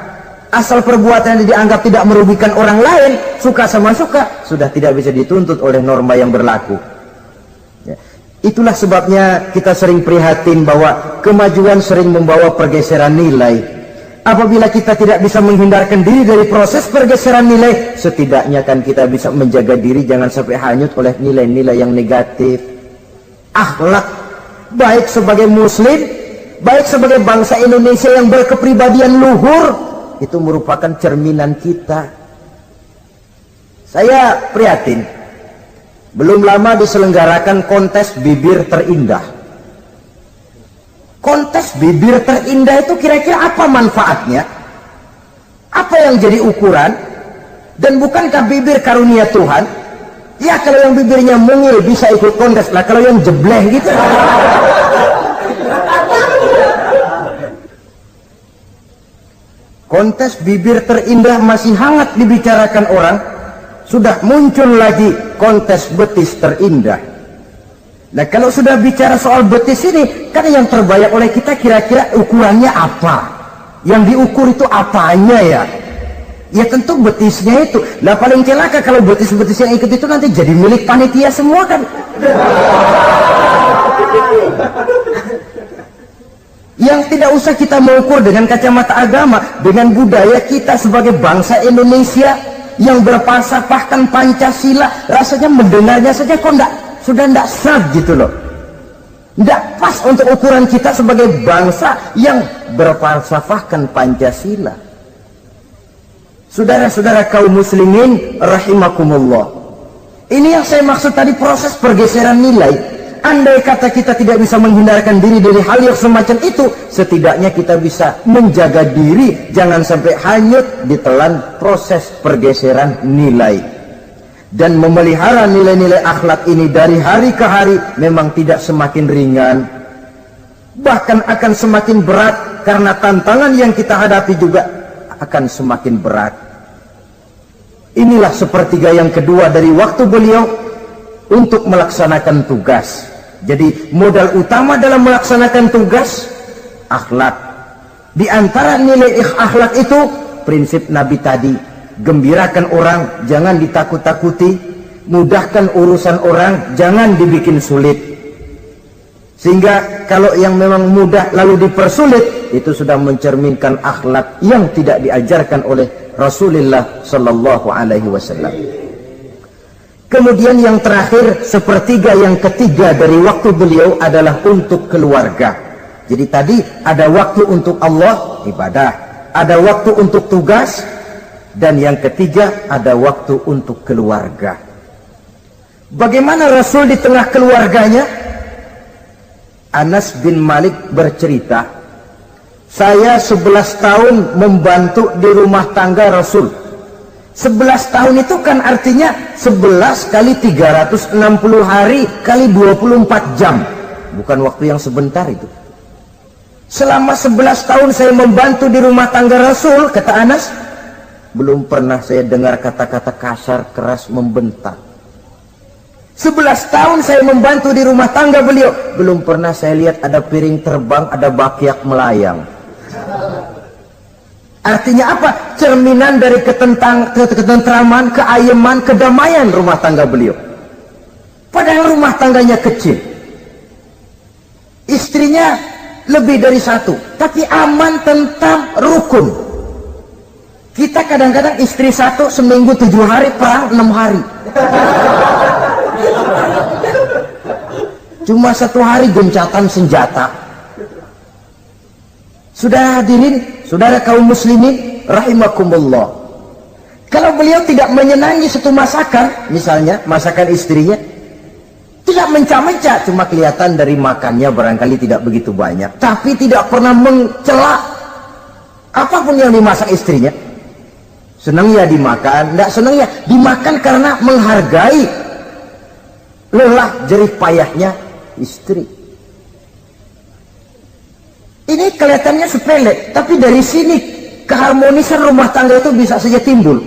Asal perbuatan yang dianggap tidak merugikan orang lain, suka sama suka, sudah tidak bisa dituntut oleh norma yang berlaku. Ya. Itulah sebabnya kita sering prihatin bahwa kemajuan sering membawa pergeseran nilai. Apabila kita tidak bisa menghindarkan diri dari proses pergeseran nilai, setidaknya kan kita bisa menjaga diri jangan sampai hanyut oleh nilai-nilai yang negatif. Akhlak, baik sebagai muslim, baik sebagai bangsa Indonesia yang berkepribadian luhur, itu merupakan cerminan kita. Saya prihatin, belum lama diselenggarakan kontes bibir terindah. Kontes bibir terindah itu kira-kira apa manfaatnya? Apa yang jadi ukuran? Dan bukankah bibir karunia Tuhan? Ya kalau yang bibirnya mungil bisa ikut kontes lah, kalau yang jebleh gitu. Kontes bibir terindah masih hangat dibicarakan orang, sudah muncul lagi kontes betis terindah. Nah kalau sudah bicara soal betis ini, kan yang terbayang oleh kita kira-kira ukurannya apa? Yang diukur itu apanya ya? Ya tentu betisnya itu. Nah paling celaka kalau betis-betis yang ikut itu nanti jadi milik panitia semua kan. Yang tidak usah kita mengukur dengan kacamata agama, dengan budaya kita sebagai bangsa Indonesia yang berfalsafahkan Pancasila, rasanya mendengarnya saja kok sudah tidak sah gitu loh. Tidak pas untuk ukuran kita sebagai bangsa yang berfalsafahkan Pancasila. Saudara-saudara kaum muslimin rahimakumullah, ini yang saya maksud tadi, proses pergeseran nilai. Andai kata kita tidak bisa menghindarkan diri dari hal yang semacam itu, setidaknya kita bisa menjaga diri jangan sampai hanyut ditelan proses pergeseran nilai. Dan memelihara nilai-nilai akhlak ini dari hari ke hari memang tidak semakin ringan, bahkan akan semakin berat, karena tantangan yang kita hadapi juga akan semakin berat. Inilah sepertiga yang kedua dari waktu beliau untuk melaksanakan tugas. Jadi modal utama dalam melaksanakan tugas akhlak. Di antara nilai akhlak itu prinsip Nabi tadi, gembirakan orang, jangan ditakut-takuti, mudahkan urusan orang, jangan dibikin sulit. Sehingga kalau yang memang mudah lalu dipersulit, itu sudah mencerminkan akhlak yang tidak diajarkan oleh Rasulullah Sallallahu Alaihi Wasallam. Kemudian yang terakhir, sepertiga yang ketiga dari waktu beliau adalah untuk keluarga. Jadi tadi ada waktu untuk Allah, ibadah, ada waktu untuk tugas, dan yang ketiga ada waktu untuk keluarga. Bagaimana Rasul di tengah keluarganya? Anas bin Malik bercerita, saya 11 tahun membantu di rumah tangga Rasul. 11 tahun itu kan artinya 11 kali 360 hari kali 24 jam. Bukan waktu yang sebentar itu. Selama 11 tahun saya membantu di rumah tangga Rasul, kata Anas, belum pernah saya dengar kata-kata kasar, keras, membentak. 11 tahun saya membantu di rumah tangga beliau, belum pernah saya lihat ada piring terbang, ada bakyak melayang. Artinya apa? Cerminan dari ketentraman, keayeman, kedamaian rumah tangga beliau. Padahal rumah tangganya kecil, istrinya lebih dari satu, tapi aman, tentram, rukun. Kita kadang-kadang istri satu seminggu 7 hari, perang 6 hari. Cuma 1 hari gencatan senjata. Sudah hadirin, saudara kaum muslimin rahimakumullah, kalau beliau tidak menyenangi satu masakan, misalnya masakan istrinya, Tidak mencah-mencah, cuma kelihatan dari makannya barangkali tidak begitu banyak, tapi tidak pernah mencela apapun yang dimasak istrinya. Senang ya dimakan, tidak senang ya dimakan karena menghargai lelah jerih payahnya istri. Ini kelihatannya sepele, tapi dari sini keharmonisan rumah tangga itu bisa saja timbul.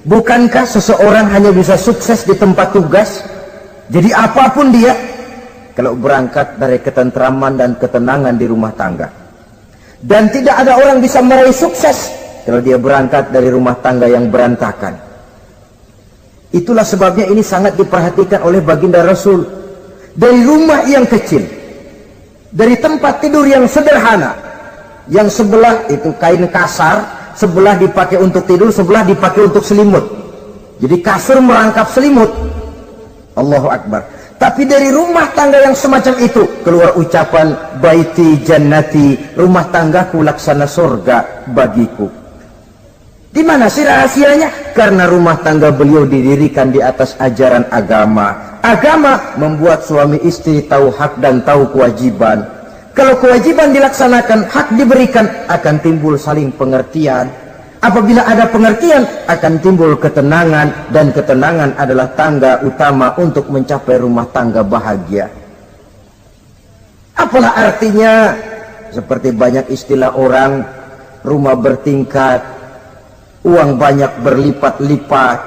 Bukankah seseorang hanya bisa sukses di tempat tugas? Jadi apapun dia, kalau berangkat dari ketentraman dan ketenangan di rumah tangga. Dan tidak ada orang bisa meraih sukses kalau dia berangkat dari rumah tangga yang berantakan. Itulah sebabnya ini sangat diperhatikan oleh baginda Rasul. Dari rumah yang kecil, dari tempat tidur yang sederhana, yang sebelah itu kain kasar, sebelah dipakai untuk tidur, sebelah dipakai untuk selimut. Jadi kasur merangkap selimut. Allahu Akbar. Tapi dari rumah tangga yang semacam itu keluar ucapan baiti jannati, rumah tanggaku laksana surga bagiku. Di mana sih rahasianya? Karena rumah tangga beliau didirikan di atas ajaran agama. Agama membuat suami istri tahu hak dan tahu kewajiban. Kalau kewajiban dilaksanakan, hak diberikan, akan timbul saling pengertian. Apabila ada pengertian, akan timbul ketenangan, dan ketenangan adalah tangga utama untuk mencapai rumah tangga bahagia. Apalah artinya? Seperti banyak istilah orang, rumah bertingkat, uang banyak berlipat-lipat,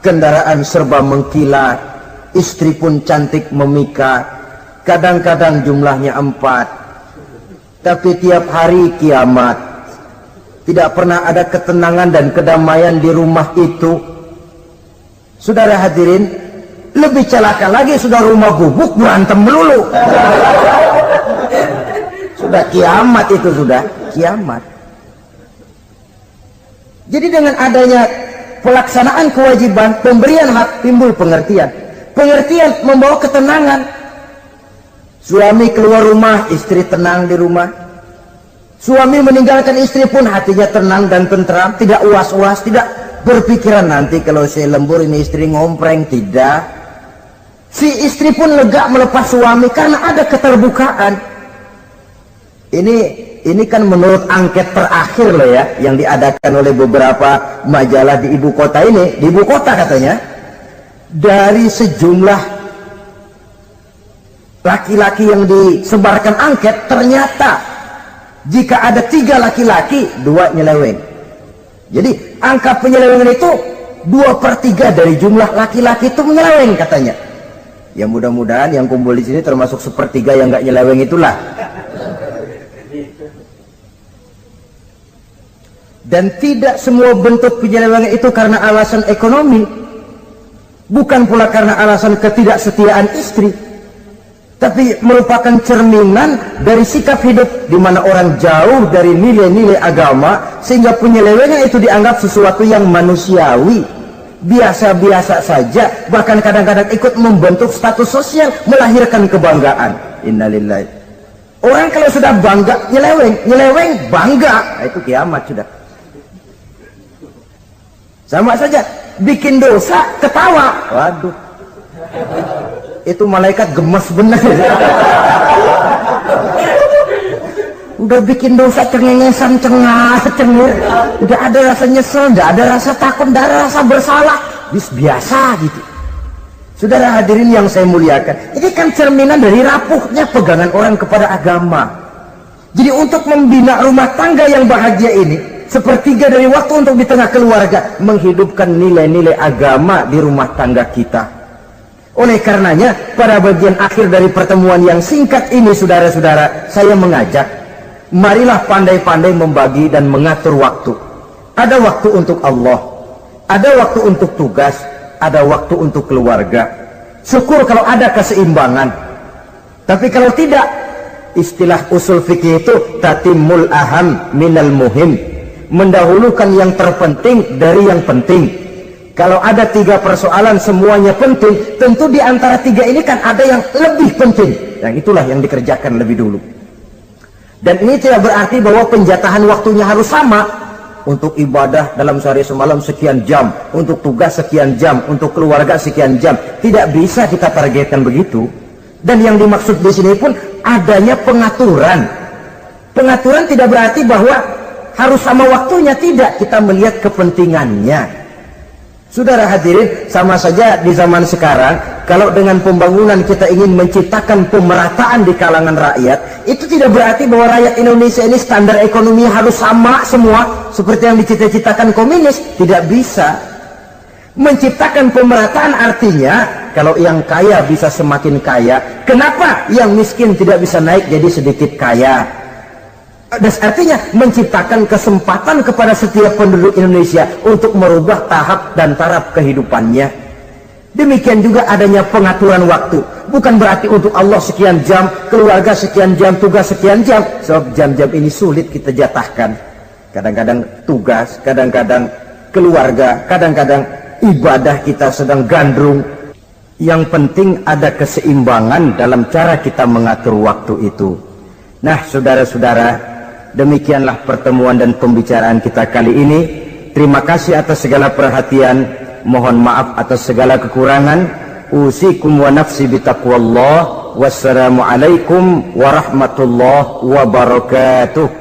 kendaraan serba mengkilat, istri pun cantik memikat, kadang-kadang jumlahnya 4, tapi tiap hari kiamat. Tidak pernah ada ketenangan dan kedamaian di rumah itu. Saudara hadirin, lebih celaka lagi sudah rumah gubuk berantem melulu. Sudah kiamat itu, sudah kiamat. Jadi dengan adanya pelaksanaan kewajiban, pemberian hak, timbul pengertian. Pengertian membawa ketenangan. Suami keluar rumah, istri tenang di rumah. Suami meninggalkan istri pun hatinya tenang dan tentram, tidak was-was, tidak berpikiran nanti kalau saya lembur ini istri ngompreng, tidak. Si istri pun lega melepas suami karena ada keterbukaan. Ini kan menurut angket terakhir loh ya, yang diadakan oleh beberapa majalah di ibu kota ini, di ibu kota katanya, dari sejumlah laki-laki yang disebarkan angket, ternyata jika ada 3 laki-laki, 2 nyeleweng. Jadi angka penyelewengan itu 2/3 dari jumlah laki-laki itu menyeleweng katanya. Ya mudah-mudahan yang kumpul di sini termasuk 1/3 yang nggak nyeleweng itulah. Dan tidak semua bentuk penyelewengan itu karena alasan ekonomi, bukan pula karena alasan ketidaksetiaan istri, tapi merupakan cerminan dari sikap hidup di mana orang jauh dari nilai-nilai agama, sehingga penyelewengan itu dianggap sesuatu yang manusiawi, biasa-biasa saja, bahkan kadang-kadang ikut membentuk status sosial, melahirkan kebanggaan. Innalillahi. Orang kalau sudah bangga nyeleweng bangga, nah, itu kiamat sudah. Sama saja, bikin dosa ketawa, waduh, itu malaikat gemes benar. Udah bikin dosa cengengesan, cengir, udah ada rasa nyesel, udah ada rasa takut, udah ada rasa bersalah, biasa gitu. Saudara hadirin yang saya muliakan, ini kan cerminan dari rapuhnya pegangan orang kepada agama. Jadi untuk membina rumah tangga yang bahagia ini, 1/3 dari waktu untuk di tengah keluarga menghidupkan nilai-nilai agama di rumah tangga kita. Oleh karenanya, pada bagian akhir dari pertemuan yang singkat ini, saudara-saudara, saya mengajak, marilah pandai-pandai membagi dan mengatur waktu. Ada waktu untuk Allah, ada waktu untuk tugas, ada waktu untuk keluarga. Syukur kalau ada keseimbangan. Tapi kalau tidak, istilah usul fikih itu tatimul aham minal muhim, mendahulukan yang terpenting dari yang penting. Kalau ada 3 persoalan semuanya penting, tentu di antara 3 ini kan ada yang lebih penting, yang itulah yang dikerjakan lebih dulu. Dan ini tidak berarti bahwa penjatahan waktunya harus sama. untuk ibadah dalam sehari semalam sekian jam, untuk tugas sekian jam, untuk keluarga sekian jam. Tidak bisa kita targetkan begitu. Dan yang dimaksud di sini pun adanya pengaturan. Pengaturan tidak berarti bahwa harus sama waktunya, tidak. Kita melihat kepentingannya. Saudara hadirin, sama saja di zaman sekarang, kalau dengan pembangunan kita ingin menciptakan pemerataan di kalangan rakyat, itu tidak berarti bahwa rakyat Indonesia ini standar ekonomi harus sama semua, seperti yang dicita-citakan komunis. Tidak bisa. Menciptakan pemerataan artinya, kalau yang kaya bisa semakin kaya, kenapa yang miskin tidak bisa naik jadi sedikit kaya? Dan artinya menciptakan kesempatan kepada setiap penduduk Indonesia untuk merubah tahap dan taraf kehidupannya. Demikian juga adanya pengaturan waktu. Bukan berarti untuk Allah sekian jam, keluarga sekian jam, tugas sekian jam. Sebab jam-jam ini sulit kita jatahkan. Kadang-kadang tugas, kadang-kadang keluarga, kadang-kadang ibadah kita sedang gandrung. Yang penting ada keseimbangan dalam cara kita mengatur waktu itu. Nah, saudara-saudara, demikianlah pertemuan dan pembicaraan kita kali ini. Terima kasih atas segala perhatian. Mohon maaf atas segala kekurangan. Usikum wa nafsi bitaqwallah. Wassalamualaikum warahmatullahi wabarakatuh.